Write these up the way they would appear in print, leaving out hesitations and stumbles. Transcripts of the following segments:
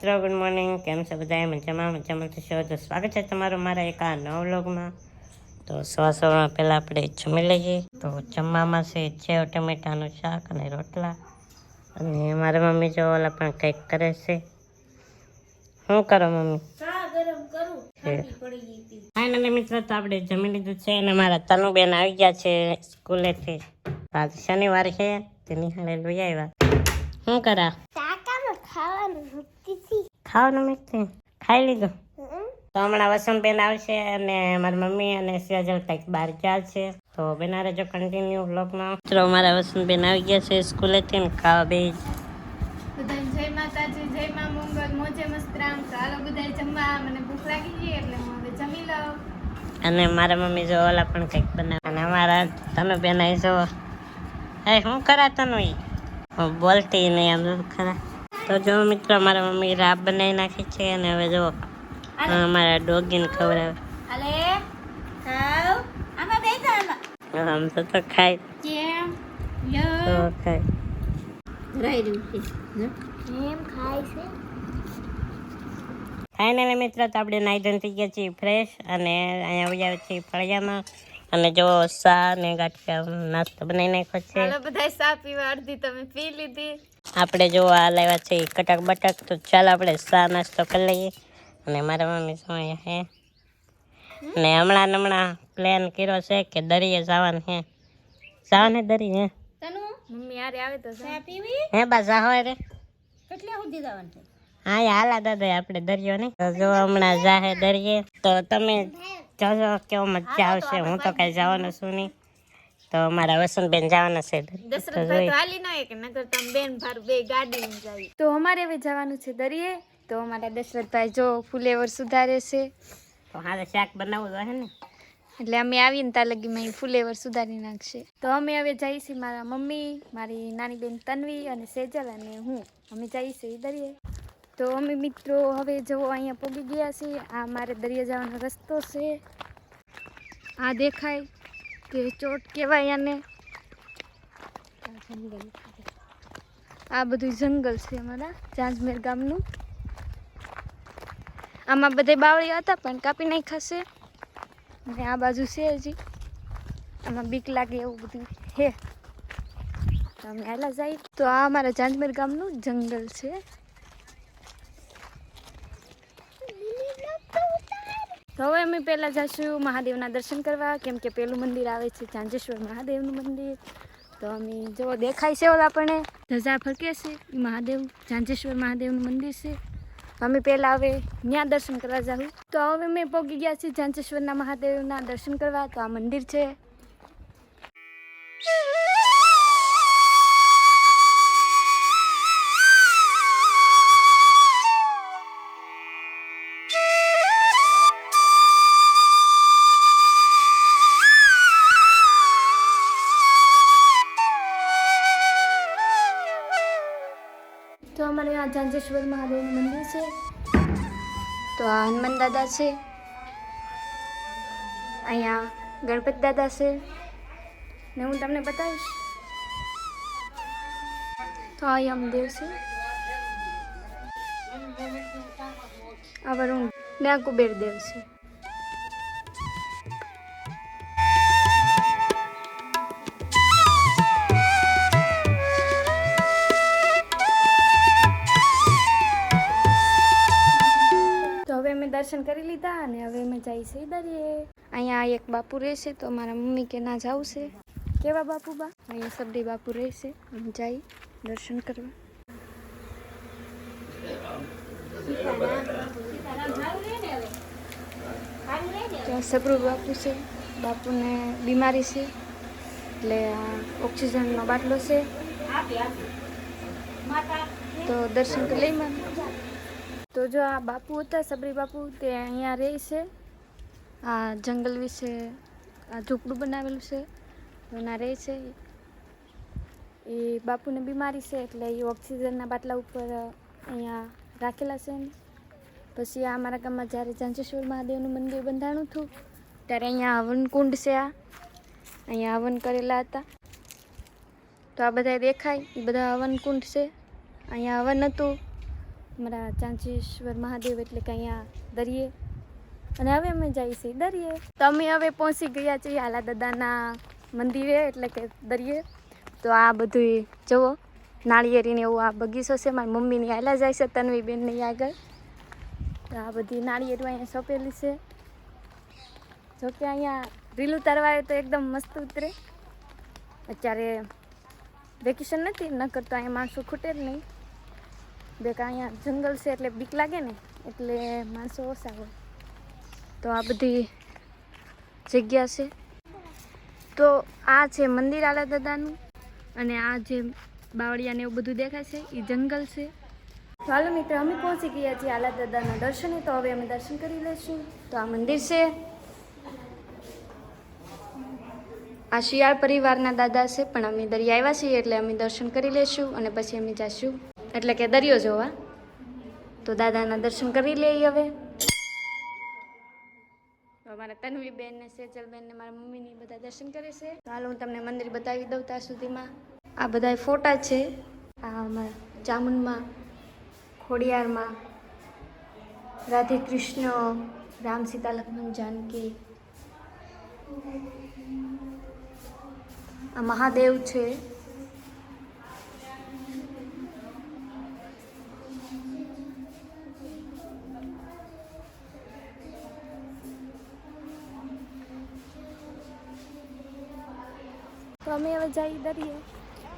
મિત્રો good morning, કેમ છો બધા? મજામાં થશો તો સ્વાગત છે તમારું મારા એક આ નવા વ્લોગમાં. તો સવારમાં પહેલાં આપણે જમી લઈએ. તો જમવામાં છે સેવ ટમેટાનું શાક અને રોટલા. અને મારા મમ્મી જો ઓલા પણ કંઈક કરે છે. શું કરો મમ્મી? ફાઇનલી મિત્રો તો આપણે જમી લીધું છે અને મારા તનુબેન આવી ગયા છે સ્કૂલેથી. આજ શનિવાર છે તે નિહાળે લઈ આવ્યા. શું કરા? ખાવાનું મીઠું ખાઈ લીધું. તો હમણાં વસંતબેન આવશે અને મારી મમ્મી અને સેજલ કંઈક બહાર ગયા છે. તો બેનારે જો કન્ટિન્યુ બ્લોગમાં. મિત્રો મારા વસંતબેન આવી ગયા છે સ્કૂલેથી ને ખાવા બે. બધાને જય માતાજી, જય મા મંગલ, મોજે મસ્તરામ. ચાલો બધાય જમવા, મને ભૂખ લાગી ગઈ એટલે હું હવે જમી લઉં. અને મારા મમ્મી જો ઓલા પણ કંઈક બનાવે. અને અમારા તનુબેન અહીં જો શું કરા તનુ બોલતી નહીં આમ ખરા. તો જો મિત્રો મારા મમ્મી રાબ બનાવી નાખી છે અને હવે જો અમારા ડોગીને ખવડાવે. અલે ખાવ આમાં બેઠા આમાં આમ તો ખાય કેમ તો ખાય રહી રહ્યું છે કેમ ખાય છે. ફાઇનલી મિત્રો તો આપણે નાઈ ધોઈને થઈ ગયા છીએ ફ્રેશ અને અહીંયા આવી આવે છીએ ફળિયામાં. અને જો ચા ને ગાંઠિયા નાસ્તો બનાવી નાખ્યો છે. ચાલો બધા ચા પીવા, અડધી તમે પી લીધી. આપણે જો આ લાવ્યા છે કટક બટક. તો ચાલો આપણે ચા નાસ્તો કરી લઈએ. અને મારા મમ્મી શું અહીંયા હે ને હમણાં પ્લાન કર્યો છે કે દરિયે જવાનું હે. જવાનું દરિયે હે તનુ મમ્મી આરે આવે તો ચા પીવી હે બા જાહો રે કેટલે સુધી જવાનું છે. હા હાલા દાદા આપણે દરિયો નહીં. તો જો હમણાં જાહે દરિયે. તો તમે જોજો કેવો મજા આવશે. હું તો કઈ જવાનું છું નહીં. તો મારા વસંતબેન જવાના છે દશરથભાઈ તો હાલી ના કે નગર તમે બેન ભાર બે ગાડી માં જાય. તો અમારે હવે જવાનું છે દરિયે. તો અમારા દશરથભાઈ જો ફુલેવર સુધારે છે. તો હારે શાક બનાવવું જોઈએ ને એટલે અમે આવીને ત્યાં લગીમાં ફુલેવર સુધારી નાખશે. તો અમે હવે જઈશું, મારા મમ્મી, મારી નાની બેન તન્વી અને સેજલ અને હું. અમે જઈશું દરિયે. તો અમે મિત્રો હવે જો અહીંયા પહોંચી ગયા છીએ. આ મારે દરિયા જવાનો રસ્તો છે. આ દેખાય કે ચોટ કહેવાય આને. આ બધું જંગલ છે અમારા જાંજમેર ગામનું. આમાં બધે બાવળીયા હતા પણ કાપી નાખ્યા છે. અને આ બાજુ છે હજી. આમાં બીક લાગે એવું બધું હે. તો અમે હાલા જાય. તો આ અમારા જાંજમેર ગામનું જંગલ છે. તો હવે અમે પહેલાં જઈશું મહાદેવના દર્શન કરવા, કેમ કે પેલું મંદિર આવે છે ચાંચેશ્વર મહાદેવનું મંદિર. તો અમે જો દેખાય છે ઓલા આપણે ધજા ફરકે છે એ મહાદેવ ચાંચેશ્વર મહાદેવનું મંદિર છે. અમે પહેલાં હવે ત્યાં દર્શન કરવા જાઉં. તો હવે મેં પહોંચી ગયા છીએ ચાંચેશ્વરના મહાદેવના દર્શન કરવા. તો આ મંદિર છે. તો અમારે આ ચાંચેશ્વર મહાદેવનું મંદિર છે. તો આ હનુમાન દાદા છે. અહીંયા ગણપતિ દાદા છે ને હું તમને બતાવીશ. તો આ યમદેવ છે. આ વરુણ ને આ કુબેર દેવ છે. દર્શન કરી લીધા અને હવે અમે જઈએ છીએ દરિયે. અહીંયા એક બાપુ રહેશે. તો મારા મમ્મી કે ના જવું છે. કેવા બાપુ બા? અહીંયા સબડી બાપુ રહેશે. અમે જઈ દર્શન કરવા. સબરૂ બાપુ છે. બાપુને બીમારી છે એટલે ઓક્સિજનનો બાટલો છે. તો દર્શન કરી લઈ મને. તો જો આ બાપુ હતા સબરી બાપુ, તે અહીંયા રહે છે. આ જંગલ વિશે આ ઝૂંપડું બનાવેલું છે. એના રહે છે. એ બાપુને બીમારી છે એટલે એ ઓક્સિજનના બાટલા ઉપર અહીંયા રાખેલા છે. પછી આ અમારા ગામમાં જ્યારે ચાંચેશ્વર મહાદેવનું મંદિર બંધાણું હતું ત્યારે અહીંયા હવનકુંડ છે. અહીંયા હવન કરેલા હતા. તો આ બધા દેખાય એ બધા હવનકુંડ છે. અહીંયા હવન હતું મારા ચાંચેશ્વર મહાદેવ એટલે કે અહીંયા દરિયે. અને હવે અમે જઈએ છીએ દરિયે. તો અમે હવે પહોંચી ગયા છીએ આલા દાદાના મંદિરે એટલે કે દરિયે. તો આ બધું જુઓ નાળિયેરીને એવું આ બગીચો છે. મારી મમ્મીની આલા જાય છે તન્વીબેનની આગળ. તો આ બધી નાળિયેરી અહીંયા સોંપેલી છે. જોકે અહીંયા રીલ ઉતારવા આવે તો એકદમ મસ્ત ઉતરે. અત્યારે વેકેશન નથી, નકર તો અહીંયા માણસો ખૂટે જ નહીં. બેકા અહીંયા જંગલ છે એટલે બીક લાગે ને, એટલે માણસો ઓછા હોય. તો આ બધી જગ્યા છે. તો આ છે મંદિર આલા દાદાનું, અને આ જે બાવળિયાને એવું બધું દેખાય છે એ જંગલ છે. તો હાલો મિત્ર, અમે પહોંચી ગયા છીએ આલા દાદાના દર્શને. તો હવે અમે દર્શન કરી લઈશું. તો આ મંદિર છે. આ શિયાળ પરિવારના દાદા છે, પણ અમે દરિયા આવ્યા છીએ એટલે અમે દર્શન કરી લઈશું અને પછી અમે જઈશું એટલે કે દરિયો જોવા. તો દાદાના દર્શન કરી લઈએ હવે. મારા તન્વીબેન ને સેજલબેન ને મારા મમ્મીની બધા દર્શન કરે છે. તો હાલ હું તમને મંદિર બતાવી દઉં. ત્યાં સુધીમાં આ બધા ફોટા છે. આ અમારા ચામુંડમાં, ખોડિયારમાં, રાધે કૃષ્ણ, રામ સીતા લક્ષ્મણ જાનકી. આ મહાદેવ છે. તો અમે હવે જઈ દરિયે.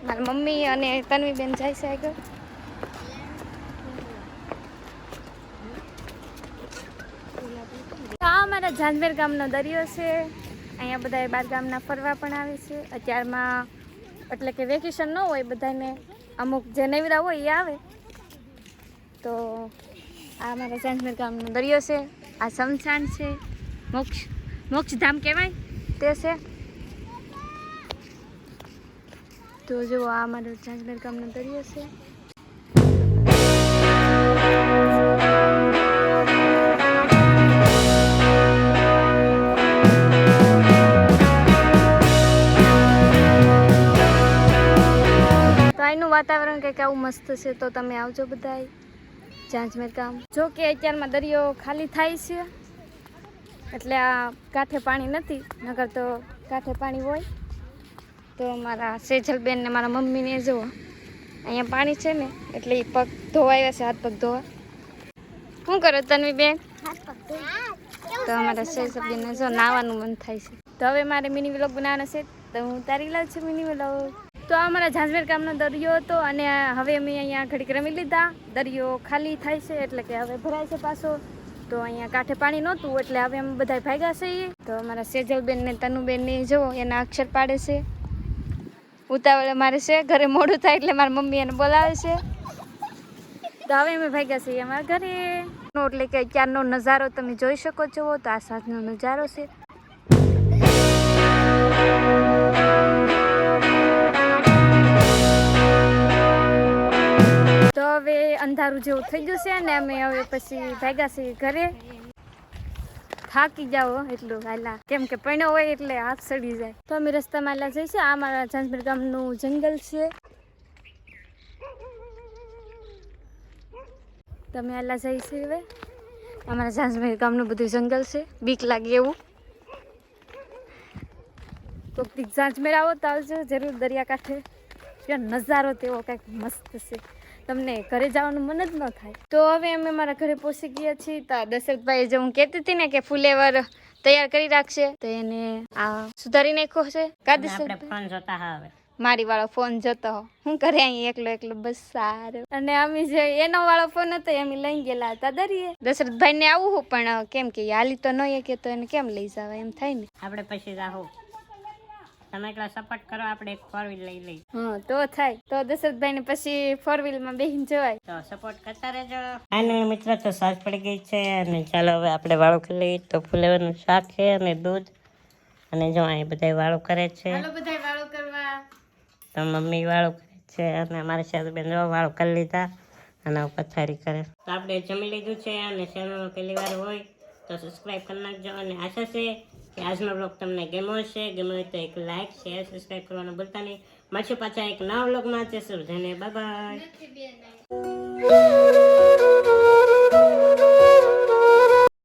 મારી મમ્મી અને તન્વીબેન જાય છે આગળ. આ અમારા ઝાંઝમેર ગામનો દરિયો છે. અહીંયા બધા બાર ગામના ફરવા પણ આવે છે. અત્યારમાં એટલે કે વેકેશન ન હોય બધાને, અમુક જે નવરા હોય એ આવે. તો આ અમારા ઝાંઝમેર ગામનો દરિયો છે. આ શમશાન છે, મોક્ષધામ કહેવાય તે છે. તો જો આ અમારો ઝાંઝમેર ગામનો દરિયો છે. તો અહીંનું વાતાવરણ કંઈક આવું મસ્ત છે. તો તમે આવજો બધાય ઝાંઝમેર ગામ. જો કે અત્યારમાં દરિયો ખાલી થાય છે એટલે આ કાંઠે પાણી નથી, નકર તો કાંઠે પાણી હોય. તો મારા સેજલબેન ને મારા મમ્મીને જુઓ અહીંયા પાણી છે ને એટલે એ પગ ધોવાયા છે, હાથ પગ ધોવા. શું કરો તન્વીબેન? તો અમારા સેજલબેનને જો નાવાનું મન થાય છે. તો હવે મારે મિની વ્લોગ બનાવવાનો છે, તો હું ઉતારી લઉં છું મિની વ્લોગ. તો આ અમારા ઝાંઝમેર ગામનો દરિયો હતો, અને હવે અમે અહીંયા ઘડીક રમી લીધા. દરિયો ખાલી થાય છે એટલે કે હવે ભરાય છે પાછો. તો અહીંયા કાંઠે પાણી નહોતું એટલે હવે અમે બધા ભાગ્યા છીએ. તો અમારા સેજલબેન ને તનુબેન ને જો એના અક્ષર પાડે છે. ઉતાવળે મારે છે, ઘરે મોડું થાય એટલે મારી મમ્મી એને બોલાવે છે. તો હવે અમે ભાગ્યા છીએ અમારા ઘરે. એટલે કે અત્યારનો નજારો તમે જોઈ શકો છો. તો આ સાંજનો નજારો છે. તો હવે અંધારું જેવું થઈ ગયું છે ને અમે હવે પછી ભાગ્યા છીએ ઘરે. થાકી જાઓ એટલું હાલા, કેમ કે પૈણો હોય એટલે હાથ સડી જાય. તો અમે રસ્તામાં હાલા જઈશું. આ મારા ઝાંઝમેર ગામનું જંગલ છે. તમે હાલા જઈશું હવે. અમારા ઝાંઝમેર ગામનું બધું જંગલ છે, બીક લાગે એવું. તો ઝાંઝમેર આવો તો આવજો જરૂર દરિયાકાંઠે. ત્યાં નજારો તેવો કંઈક મસ્ત છે, તમને ઘરે જવાનું મન જ ન થાય. તો હવે અમે મારા ઘરે પહોંચી ગયા છીએ. તો દશરથભાઈ જે હું કહેતી હતી ને કે ફુલેવર તૈયાર કરી રાખશે, તો એને આ સુધારી નાખ્યો છે. ફોન જોતા હવે મારી વાળો ફોન જોતો હું કરે અહીં એકલો એકલો, બસ સારું. અને અમે જે એનો વાળો ફોન હતો અમે લઈ ગયેલા હતા દરિયે. દશરથભાઈ ને આવું પણ કેમ કે હાલી તો નહીં કે, તો એને કેમ લઈ જવા એમ થાય ને. આપણે પછી જાહો, તમે એટલા સપોર્ટ કરો, આપણે એક 4 વ્હીલ લઈ લઈ. હા તો થાય. તો દશરથભાઈ ને પછી 4 વ્હીલ માં બેહીને જવાય. તો સપોર્ટ કરતા રહેજો. અને મિત્ર તો સાંજ પડી ગઈ છે, અને ચાલો હવે આપણે વાળું કરી લઈએ. તો ફુલેવરનું શાક છે અને દૂધ, અને જો અહીં બધા વાળું કરે છે. હાલો બધા વાળું કરવા. તો મમ્મી વાળું કરે છે, અને અમારા સાસુબેન જો વાળું કરી લીધા અને પથારી કરે. તો આપણે જમી લીધું છે, અને ચેનલમાં પહેલી વાર હોય તો સબસ્ક્રાઈબ કરી નાખજો. અને આશા છે કે આજનો બ્લોગ તમને ગમ્યો હશે. ગમ્યો હોય તો એક લાઈક, શેર, સબસ્ક્રાઈબ કરવાનું ભૂલતા નહીં. મળશું પાછા એક નવા બ્લોગમાં. ત્યાં સુધી બાય બાય.